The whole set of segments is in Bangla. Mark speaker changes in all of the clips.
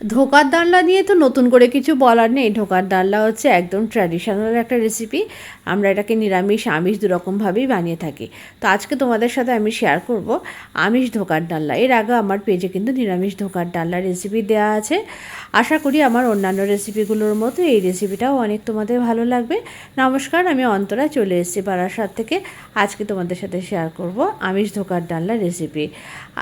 Speaker 1: ধোকার ডালনা নিয়ে তো নতুন করে কিছু বলার নেই। ধোকার ডালনা হচ্ছে একদম ট্র্যাডিশনাল একটা রেসিপি। আমরা এটাকে নিরামিষ আমিষ দুরকমভাবেই বানিয়ে থাকি। তো আজকে তোমাদের সাথে আমি শেয়ার করব আমিষ ধোকার ডালনা। এর আগে আমার পেজে কিন্তু নিরামিষ ধোকার ডালনা রেসিপি দেওয়া আছে। আশা করি আমার অন্যান্য রেসিপিগুলোর মতো এই রেসিপিটাও অনেক তোমাদের ভালো লাগবে। নমস্কার, আমি অন্তরা চলে এসেছি বারাসাত থেকে। আজকে তোমাদের সাথে শেয়ার করব আমিষ ধোকার ডালনা রেসিপি।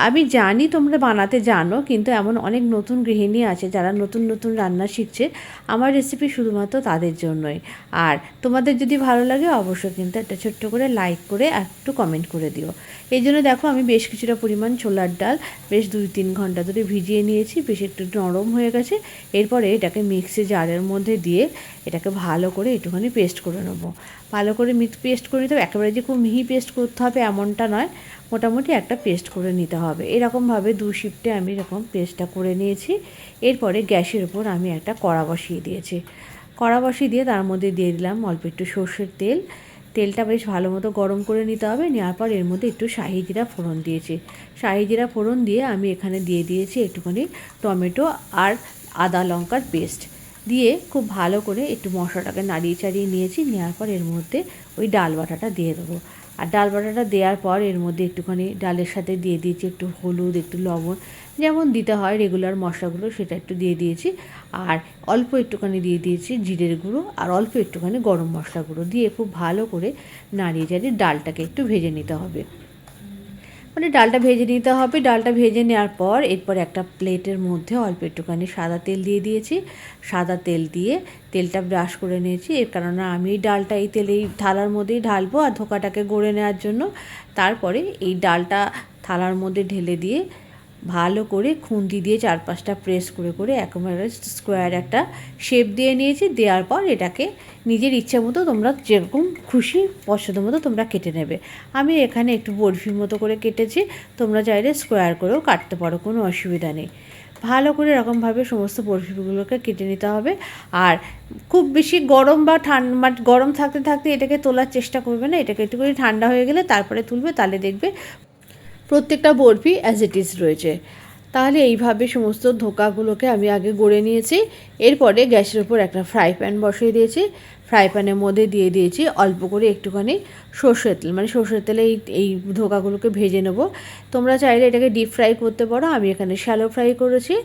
Speaker 1: আমি জানি তোমরা বানাতে জানো, কিন্তু এমন অনেক নতুন গৃহিণী আছে যারা নতুন নতুন রান্না শিখছে। আমার রেসিপি শুধুমাত্র তাদের জন্যই। আর তোমাদের যদি ভালো লাগে অবশ্যই কিন্তু একটা ছোট্ট করে লাইক করে আর একটু কমেন্ট করে দিও। এই জন্য দেখো আমি বেশ কিছুটা পরিমাণ ছোলার ডাল বেশ 2-3 ঘন্টা ধরে ভিজিয়ে নিয়েছি, বেশ একটু নরম হয়ে গেছে। এরপরে এটাকে মিক্সি জারের মধ্যে দিয়ে এটাকে ভালো করে একটুখানি পেস্ট করে নেবো। ভালো করে পেস্ট করে নিতে হবে। একেবারে যে খুব মিহি পেস্ট করতে হবে এমনটা নয়, মোটামুটি একটা পেস্ট করে নিতে হবে। এরকমভাবে 2 শিফটে আমি এরকম পেস্টটা করে নিয়েছি। এরপরে গ্যাসের উপর আমি একটা কড়া বসিয়ে দিয়েছি। কড়া বসিয়ে দিয়ে তার মধ্যে দিয়ে দিলাম অল্প একটু সর্ষের তেল। তেলটা বেশ ভালো মতো গরম করে নিতে হবে। নেওয়ার পর এর মধ্যে একটু শাহি জিরা ফোড়ন দিয়েছি। শাহি জিরা ফোড়ন দিয়ে আমি এখানে দিয়ে দিয়েছি একটুখানি টমেটো আর আদা লঙ্কার পেস্ট দিয়ে খুব ভালো করে একটু মশলাটাকে নাড়িয়ে চাড়িয়ে নিয়েছি। নেওয়ার পর এর মধ্যে ওই ডাল বাটাটা দিয়ে দেবো। আর ডাল বাটাটা দেওয়ার পর এর মধ্যে একটুখানি ডালের সাথে দিয়ে দিয়েছি একটু হলুদ, একটু লবণ, যেমন দিতে হয় রেগুলার মশলাগুলো সেটা একটু দিয়ে দিয়েছি। আর অল্প একটুখানি দিয়ে দিয়েছি জিরের গুঁড়ো আর অল্প একটুখানি গরম মশলা গুঁড়ো দিয়ে খুব ভালো করে নাড়িয়ে চাড়িয়ে ডালটাকে একটু ভেজে নিতে হবে। মানে ডালটা ভেজে নিতে হবে। ডালটা ভেজে নেওয়ার পর এরপর একটা প্লেটের মধ্যে অল্প একটুখানি সাদা তেল দিয়ে দিয়েছি। সাদা তেল দিয়ে তেলটা ব্রাশ করে নিয়েছি, এর কারণে আমি ডালটা এই তেলেই থালার মধ্যেই ঢালবো আর ধোকাটাকে গড়ে নেওয়ার জন্য। তারপরে এই ডালটা থালার মধ্যে ঢেলে দিয়ে ভালো করে খুন্তি দিয়ে 4-5টা প্রেস করে করে একেবারে স্কোয়ার একটা শেপ দিয়ে নিয়েছি। দেওয়ার পর এটাকে নিজের ইচ্ছা মতো তোমরা যেরকম খুশি পছন্দ মতো তোমরা কেটে নেবে। আমি এখানে একটু বরফির মতো করে কেটেছি, তোমরা চাইলে স্কোয়ার করেও কাটতে পারো, কোনো অসুবিধা নেই। ভালো করে এরকমভাবে সমস্ত বরফিগুলোকে কেটে নিতে হবে। আর খুব বেশি গরম বা ঠান্ডা, গরম থাকতে থাকতে এটাকে তোলার চেষ্টা করবে না। এটাকে একটু করে ঠান্ডা হয়ে গেলে তারপরে তুলবে, তাহলে দেখবে প্রত্যেকটা বরফি অ্যাজ ইট ইজ রয়েছে। তাহলে এইভাবে সমস্ত ধোকাগুলোকে আমি আগে গড়ে নিয়েছি। এরপরে গ্যাসের উপর একটা ফ্রাই প্যান বসিয়ে দিয়েছি। ফ্রাই প্যানের মধ্যে দিয়ে দিয়েছি অল্প করে একটুখানি সর্ষের তেল, মানে সর্ষের তেলে এই ধোকাগুলোকে ভেজে নেবো। তোমরা চাইলে এটাকে ডিপ ফ্রাই করতে পারো, আমি এখানে শ্যালো ফ্রাই করেছি।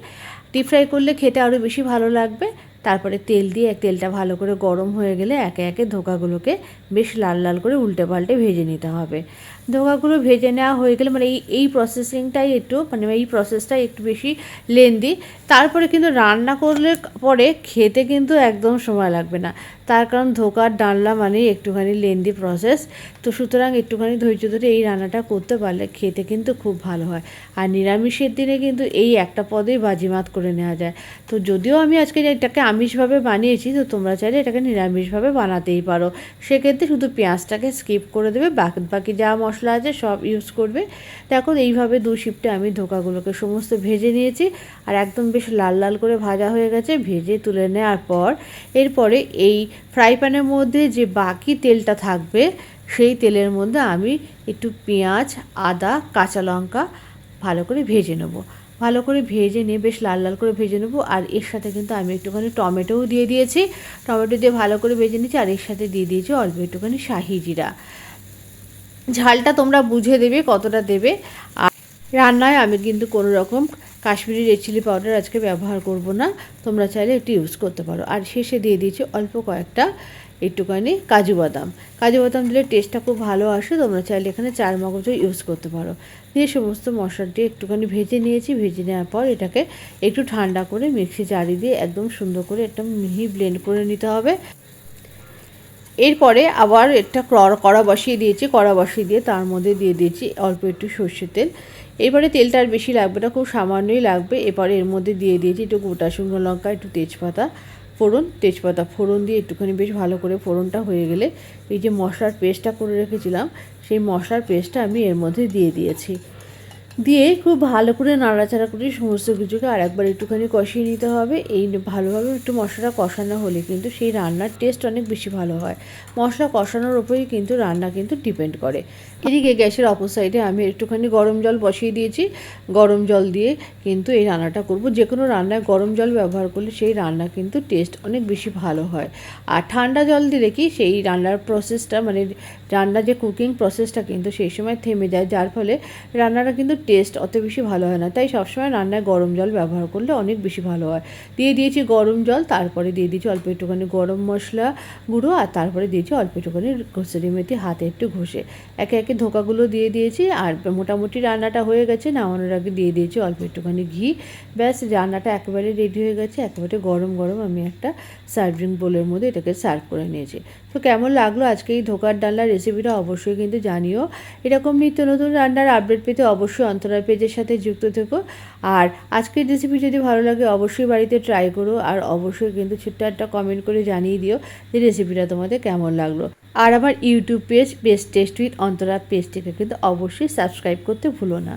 Speaker 1: ডিপ ফ্রাই করলে খেতে আরও বেশি ভালো লাগবে। তারপরে তেল দিয়ে তেলটা ভালো করে গরম হয়ে গেলে একে একে ধোকাগুলোকে বেশ লাল লাল করে উল্টে পাল্টে ভেজে নিতে হবে। ধোকাগুলো ভেজে নেওয়া হয়ে গেলে মানে এই প্রসেসিংটাই একটু মানে এই প্রসেসটাই একটু বেশি লেন্দি। তারপরে কিন্তু রান্না করলে পরে খেতে কিন্তু একদম সময় লাগবে না, তার কারণ ধোকার ডালনা মানে একটুখানি লেন্দি প্রসেস। তো সুতরাং একটুখানি ধৈর্য ধরে এই রান্নাটা করতে পারলে খেতে কিন্তু খুব ভালো হয়। আর নিরামিষের দিনে কিন্তু এই একটা পদেই বাজিমাত করে নেওয়া যায়। তো যদিও আমি আজকে এটাকে আমিষভাবে বানিয়েছি, তো তোমরা চাইলে এটাকে নিরামিষভাবে বানাতেই পারো। সেক্ষেত্রে শুধু পেঁয়াজটাকে স্কিপ করে দেবে, বাকি যা মশলা আছে সব ইউজ করবে। দেখো এইভাবে 2 শিফটে আমি ধোকাগুলোকে সমস্ত ভেজে নিয়েছি আর একদম বেশ লাল লাল করে ভাজা হয়ে গেছে। ভেজে তুলে নেওয়ার পর এরপরে এই ফ্রাই প্যানের মধ্যে যে বাকি তেলটা থাকবে সেই তেলের মধ্যে আমি একটু পেঁয়াজ, আদা, কাঁচা লঙ্কা ভালো করে ভেজে নেবো। ভালো করে ভেজে নিয়ে বেশ লাল লাল করে ভেজে নেবো। আর এর সাথে কিন্তু আমি একটুখানি টমেটোও দিয়ে দিয়েছি। টমেটো দিয়ে ভালো করে ভেজে নিয়েছি আর এর সাথে দিয়ে দিয়েছি অল্প একটুখানি শাহি জিরা। ঝালটা তোমরা বুঝে দেবে কতটা দেবে। আর রান্নায় আমি কিন্তু কোনো রকম কাশ্মীরি রেড চিলি পাউডার আজকে ব্যবহার করব না, তোমরা চাইলে একটু ইউজ করতে পারো। আর শেষে দিয়ে দিয়েছি অল্প কয়েকটা একটুখানি কাজু বাদাম। কাজু বাদাম দিলে টেস্টটা খুব ভালো আসে, তোমরা চাইলে এখানে চার মগজও ইউজ করতে পারো। দিয়ে সমস্ত মশলাটি একটুখানি ভেজে নিয়েছি। ভেজে নেওয়ার পর এটাকে একটু ঠান্ডা করে মিক্সি জারি দিয়ে একদম সুন্দর করে একটা মিহি ব্লেন্ড করে নিতে হবে। এরপরে আবার একটা কড়া বসিয়ে দিয়েছি। কড়া বসিয়ে দিয়ে তার মধ্যে দিয়ে দিয়েছি অল্প একটু সর্ষের তেল। এবারে তেলটা আর বেশি লাগবে না, খুব সামান্যই লাগবে। এবারে এর মধ্যে দিয়ে দিয়েছি একটু গোটা শুকনো লঙ্কা, একটু তেজপাতা ফোড়ন দিয়ে একটুখানি বেশ ভালো করে ফোড়নটা হয়ে গেলে এই যে মশলার পেস্টটা করে রেখেছিলাম সেই মশলার পেস্টটা আমি এর মধ্যে দিয়ে দিয়েছি। দিয়ে খুব ভালো করে নাড়াচাড়া করে সমস্ত কিছুকে আরেকবার একটুখানি কষিয়ে নিতে হবে। এই ভালোভাবে একটু মশলাটা কষানো হলে কিন্তু সেই রান্নার টেস্ট অনেক বেশি ভালো হয়। মশলা কষানোর ওপরেই কিন্তু রান্না কিন্তু ডিপেন্ড করে। এদিকে গ্যাসের অপর সাইডে আমি একটুখানি গরম জল বসিয়ে দিয়েছি। গরম জল দিয়ে কিন্তু এই রান্নাটা করব। যে কোনো রান্নায় গরম জল ব্যবহার করলে সেই রান্না কিন্তু টেস্ট অনেক বেশি ভালো হয়। আর ঠান্ডা জল দিলে কি সেই রান্নার প্রসেসটা মানে রান্নার যে কুকিং প্রসেসটা কিন্তু সেই সময় থেমে যায়, যার ফলে রান্নাটা কিন্তু টেস্ট অত বেশি ভালো হয় না। তাই সবসময় রান্নায় গরম জল ব্যবহার করলে অনেক বেশি ভালো হয়। দিয়ে দিয়েছি গরম জল, তারপরে দিয়ে দিয়েছি অল্প একটুখানি গরম মশলা গুঁড়ো, আর তারপরে দিয়েছি অল্প একটুখানি কসুরি মেথি হাতে একটু ঘষে। একে একে ধোকাগুলো দিয়ে দিয়েছি। আর মোটামুটি রান্নাটা হয়ে গেছে। নামানোর আগে দিয়ে দিয়েছি অল্প একটুখানি ঘি। ব্যাস, রান্নাটা একেবারে রেডি হয়ে গেছে। একেবারে গরম গরম আমি একটা সার্ভিং বোলের মধ্যে এটাকে সার্ভ করে নিয়েছি। তো কেমন লাগলো আজকে এই ধোকার ডালনার রেসিপিটা অবশ্যই কিন্তু জানিও। এরকম নিত্য নতুন রান্নার আপডেট পেতে অবশ্যই অন্তরা পেজের সাথে যুক্ত থেকো। আর আজকের রেসিপি যদি ভালো লাগে অবশ্যই বাড়িতে ট্রাই করো। আর অবশ্যই কিন্তু ছোট্ট একটা কমেন্ট করে জানিয়ে দিও যে রেসিপিটা তোমাদের কেমন লাগলো। আর আমার YouTube page best test with Antara পেজটিকে কিন্তু অবশ্যই সাবস্ক্রাইব করতে ভুলো না।